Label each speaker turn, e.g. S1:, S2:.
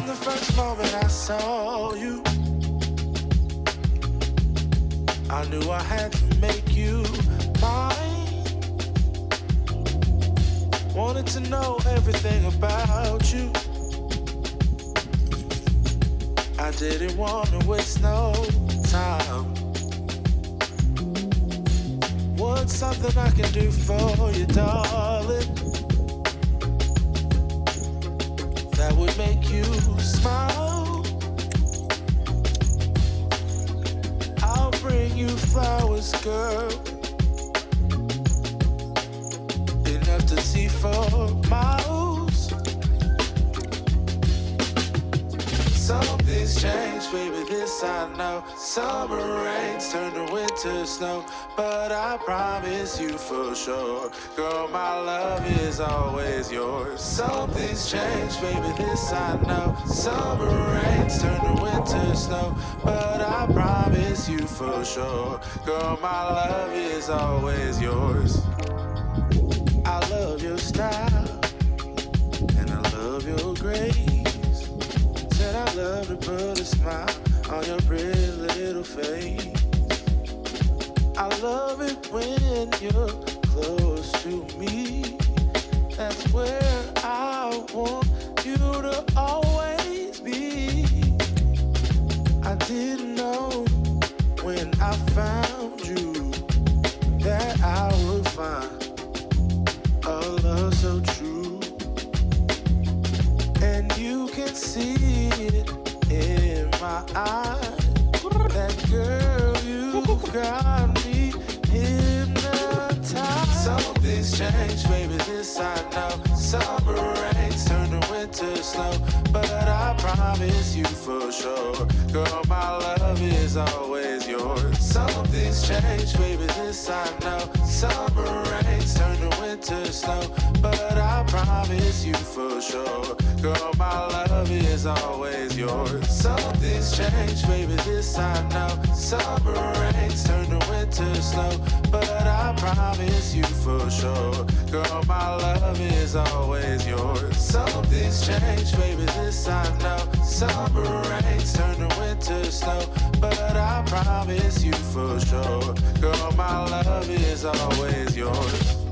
S1: the first moment I saw you, I knew I had to make you mine. Wanted to know everything about you. I didn't want to waste no time. What's something I can do for you, darling, that would make you smile? I'll bring you flowers, girl, enough to see for miles. Something's changed, baby, this I know. Summer rains turn to winter snow, but I promise you for sure, girl, my love is always yours. Something's changed, baby, this I know. Summer rains turn to winter snow, but I promise you for sure, girl, my love is always yours. I love your style, and I love your grace. Said I love to put a smile on your pretty little face. I love it when you're close to me. That's where I want you to always be. I didn't know when I found you that I would find a love so true. And you can see it in my eyes. That girl, you've got me hypnotized. Something's changed, baby, this I know. Summer rains turn to winter snow, but I promise you for sure, girl, my love is always yours. Something's changed, baby, this I know. Summer rains turn to winter snow, but I promise you for sure, girl, my love is always yours. Something's changed, baby, this I know. Summer rains turn to winter snow, but I promise you for sure, girl, my love is always yours. Something's changed, baby, this I know. Summer rains turn to winter snow, but I promise you for sure, girl, my love is always yours.